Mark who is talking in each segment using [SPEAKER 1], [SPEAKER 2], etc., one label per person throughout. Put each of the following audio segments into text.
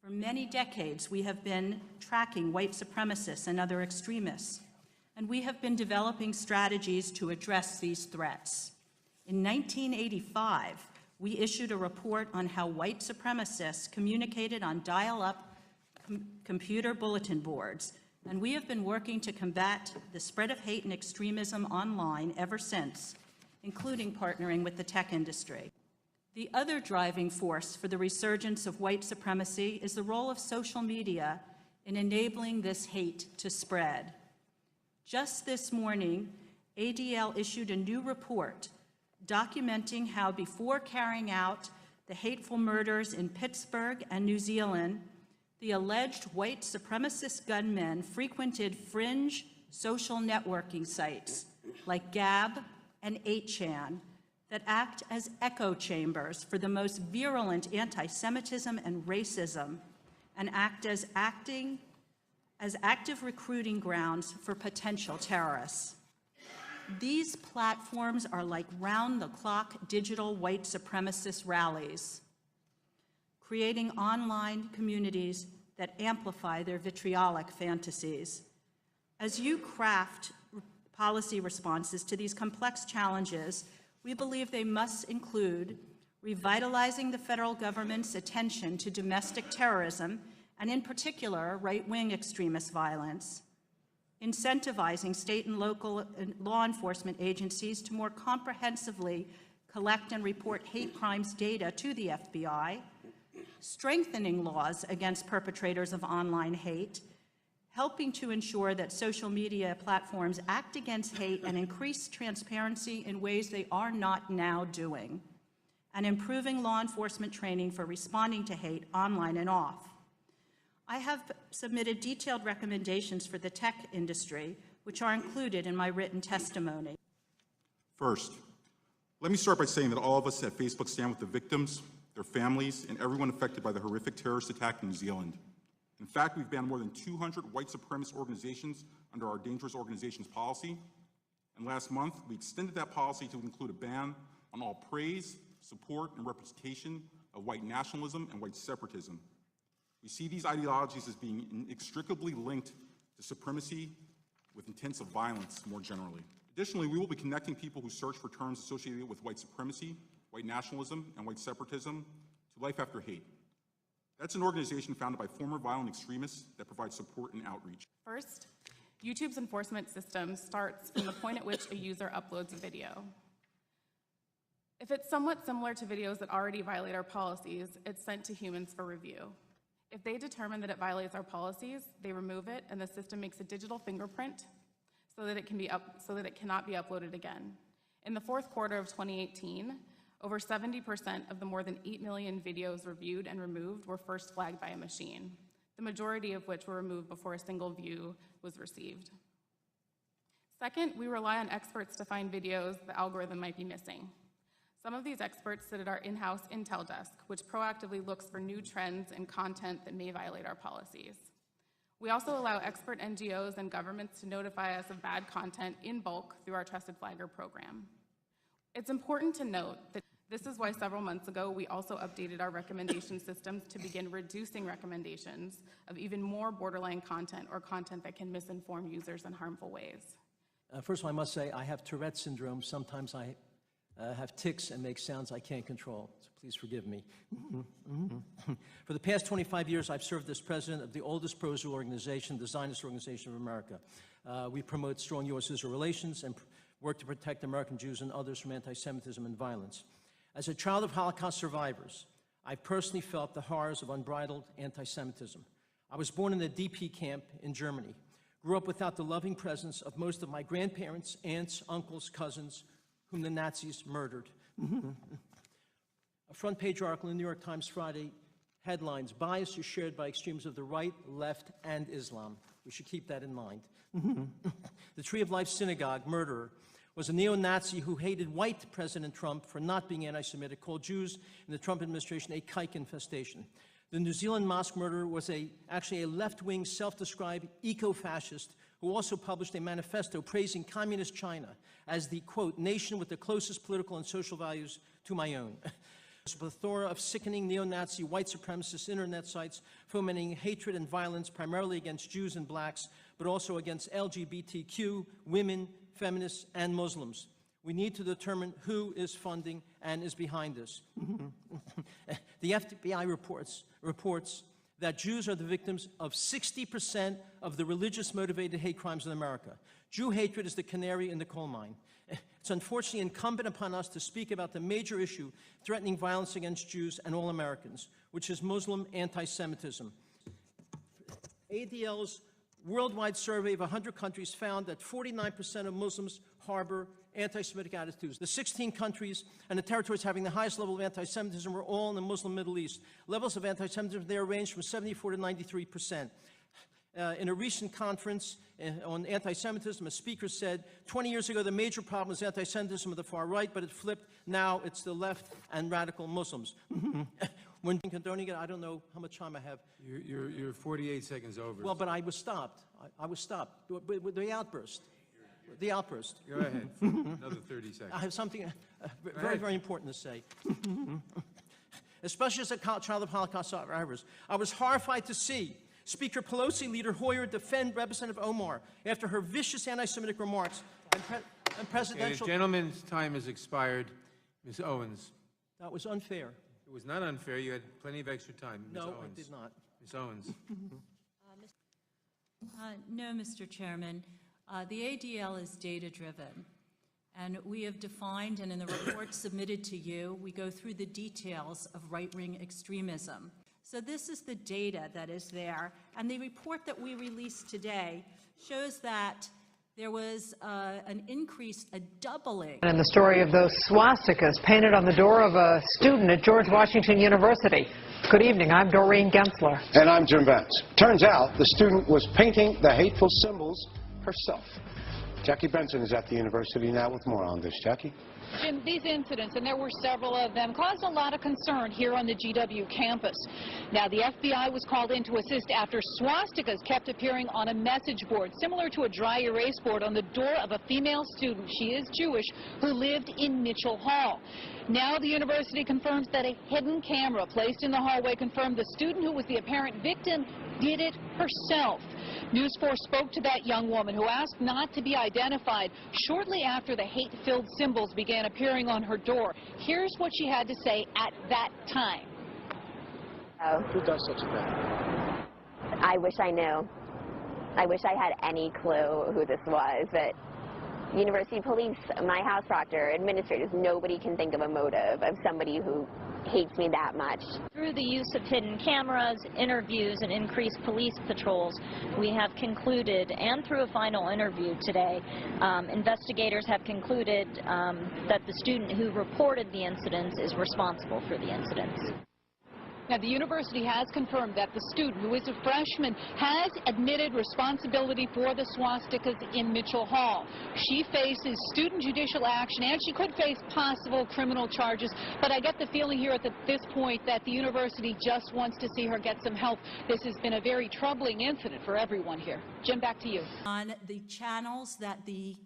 [SPEAKER 1] For many decades, we have been tracking white supremacists and other extremists, and we have been developing strategies to address these threats. In 1985, we issued a report on how white supremacists communicated on dial-up computer bulletin boards, and we have been working to combat the spread of hate and extremism online ever since, including partnering with the tech industry. The other driving force for the resurgence of white supremacy is the role of social media in enabling this hate to spread. Just this morning, ADL issued a new report documenting how before carrying out the hateful murders in Pittsburgh and New Zealand, the alleged white supremacist gunmen frequented fringe social networking sites like Gab and 8chan that act as echo chambers for the most virulent anti-Semitism and racism, and act as active recruiting grounds for potential terrorists. These platforms are like round-the-clock digital white supremacist rallies, creating online communities that amplify their vitriolic fantasies. As you craft policy responses to these complex challenges, we believe they must include revitalizing the federal government's attention to domestic terrorism, and in particular, right-wing extremist violence, incentivizing state and local law enforcement agencies to more comprehensively collect and report hate crimes data to the FBI, strengthening laws against perpetrators of online hate, helping to ensure that social media platforms act against hate and increase transparency in ways they are not now doing, and improving law enforcement training for responding to hate online and off. I have submitted detailed recommendations for the tech industry, which are included in my written testimony.
[SPEAKER 2] First, let me start by saying that all of us at Facebook stand with the victims, their families, and everyone affected by the horrific terrorist attack in New Zealand. In fact, we've banned more than 200 white supremacist organizations under our dangerous organizations policy. And last month, we extended that policy to include a ban on all praise, support, and representation of white nationalism and white separatism. We see these ideologies as being inextricably linked to supremacy with intents of violence more generally. Additionally, we will be connecting people who search for terms associated with white supremacy, white nationalism, and white separatism to Life After Hate. That's an organization founded by former violent extremists that provides support and outreach.
[SPEAKER 3] First, YouTube's enforcement system starts from the point at which a user uploads a video. If it's somewhat similar to videos that already violate our policies, it's sent to humans for review. If they determine that it violates our policies, they remove it, and the system makes a digital fingerprint so that it cannot be uploaded again. In the fourth quarter of 2018, over 70% of the more than 8 million videos reviewed and removed were first flagged by a machine, the majority of which were removed before a single view was received. Second, we rely on experts to find videos the algorithm might be missing. Some of these experts sit at our in-house intel desk, which proactively looks for new trends and content that may violate our policies. We also allow expert NGOs and governments to notify us of bad content in bulk through our Trusted Flagger program. It's important to note that this is why several months ago we also updated our recommendation systems to begin reducing recommendations of even more borderline content or content that can misinform users in harmful ways.
[SPEAKER 4] First of all, I must say I have Tourette syndrome. Sometimes I have tics and make sounds I can't control, so please forgive me. For the past 25 years, I've served as president of the oldest pro-Israel organization, the Zionist Organization of America. We promote strong U.S.-Israel relations and work to protect American Jews and others from anti-Semitism and violence. As a child of Holocaust survivors, I personally felt the horrors of unbridled anti-Semitism. I was born in a DP camp in Germany, grew up without the loving presence of most of my grandparents, aunts, uncles, cousins, whom the Nazis murdered. A front page article in the New York Times Friday headlines, "Bias is shared by extremes of the right, left, and Islam." We should keep that in mind. The Tree of Life synagogue murderer was a neo-Nazi who hated white President Trump for not being anti-Semitic, called Jews in the Trump administration a kike infestation. The New Zealand mosque murderer was actually a left-wing, self-described eco-fascist who also published a manifesto praising communist China as the, quote, nation with the closest political and social values to my own. There's a plethora of sickening neo-Nazi white supremacist internet sites fomenting hatred and violence primarily against Jews and blacks, but also against LGBTQ, women, feminists, and Muslims. We need to determine who is funding and is behind this. The FBI reports that Jews are the victims of 60% of the religious-motivated hate crimes in America. Jew hatred is the canary in the coal mine. It's unfortunately incumbent upon us to speak about the major issue threatening violence against Jews and all Americans, which is Muslim anti-Semitism. ADL's worldwide survey of 100 countries found that 49% of Muslims harbor anti-Semitic attitudes. The 16 countries and the territories having the highest level of anti-Semitism were all in the Muslim Middle East. Levels of anti-Semitism there ranged from 74 to 93%. In a recent conference on anti-Semitism, a speaker said, 20 years ago, the major problem was anti-Semitism of the far right, but it flipped. Now it's the left and radical Muslims. When condoning it, I don't know how much time I have.
[SPEAKER 5] You're 48 seconds over.
[SPEAKER 4] Well, but I was stopped. I was stopped with the outburst. The outburst.
[SPEAKER 5] Go ahead. Another 30 seconds.
[SPEAKER 4] I have something very, very important to say. Especially as a child of Holocaust survivors, I was horrified to see Speaker Pelosi, Leader Hoyer defend Representative Omar after her vicious anti-Semitic remarks and presidential...
[SPEAKER 5] The gentleman's time has expired. Ms. Owens.
[SPEAKER 4] That was unfair.
[SPEAKER 5] It was not unfair. You had plenty of extra time. Ms.
[SPEAKER 4] No,
[SPEAKER 5] Owens.
[SPEAKER 4] I did not.
[SPEAKER 5] Ms. Owens.
[SPEAKER 1] No, Mr. Chairman. The ADL is data-driven, and we have defined, and in the report submitted to you, we go through the details of right-wing extremism. So this is the data that is there, and the report that we released today shows that there was an increase, a doubling.
[SPEAKER 6] And the story of those swastikas painted on the door of a student at George Washington University. Good evening, I'm Doreen Gensler.
[SPEAKER 7] And I'm Jim Vance. Turns out the student was painting the hateful symbols herself. Jackie Benson is at the university now with more on this. Jackie?
[SPEAKER 8] Jim, these incidents, and there were several of them, caused a lot of concern here on the GW campus. Now, the FBI was called in to assist after swastikas kept appearing on a message board, similar to a dry erase board, on the door of a female student, she is Jewish, who lived in Mitchell Hall. Now the university confirms that a hidden camera placed in the hallway confirmed the student who was the apparent victim did it herself. News 4 spoke to that young woman who asked not to be identified shortly after the hate-filled symbols began appearing on her door. Here's what she had to say at that time.
[SPEAKER 7] Who does such a thing?
[SPEAKER 9] I wish I knew. I wish I had any clue who this was, but university police, my house proctor, administrators, nobody can think of a motive of somebody who hates me that much.
[SPEAKER 10] Through the use of hidden cameras, interviews, and increased police patrols, we have concluded, and through a final interview today, investigators have concluded that the student who reported the incidents is responsible for the incidents.
[SPEAKER 8] Now, the university has confirmed that the student, who is a freshman, has admitted responsibility for the swastikas in Mitchell Hall. She faces student judicial action, and she could face possible criminal charges. But I get the feeling here at this point that the university just wants to see her get some help. This has been a very troubling incident for everyone here. Jim, back to you.
[SPEAKER 1] On the channels that the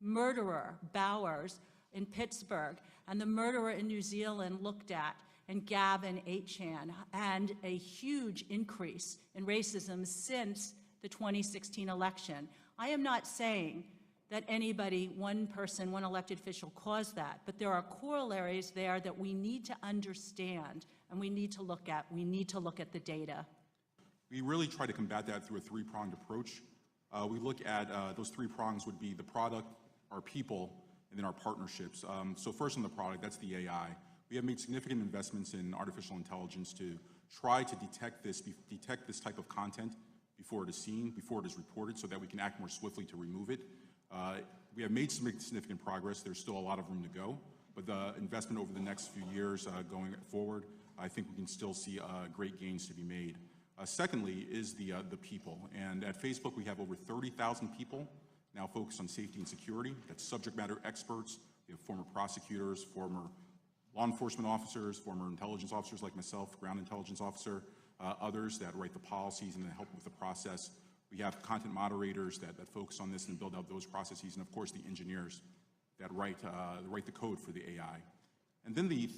[SPEAKER 1] murderer, Bowers, in Pittsburgh, and the murderer in New Zealand looked at, and Gavin Aitchan, and a huge increase in racism since the 2016 election. I am not saying that anybody, one person, one elected official caused that, but there are corollaries there that we need to understand and we need to look at. We need to look at the data.
[SPEAKER 2] We really try to combat that through a three-pronged approach. We look at those three prongs would be the product, our people, and then our partnerships. So first on the product, that's the AI. We have made significant investments in artificial intelligence to try to detect this type of content before it is seen, before it is reported, so that we can act more swiftly to remove it. We have made some significant progress. There's still a lot of room to go, but the investment over the next few years going forward, I think we can still see great gains to be made. Secondly is the people, and at Facebook we have over 30,000 people now focused on safety and security. That's subject matter experts. We have former prosecutors, former law enforcement officers, former intelligence officers like myself, ground intelligence officer, others that write the policies and that help with the process. We have content moderators that focus on this and build out those processes, and of course the engineers that write the code for the AI. And then the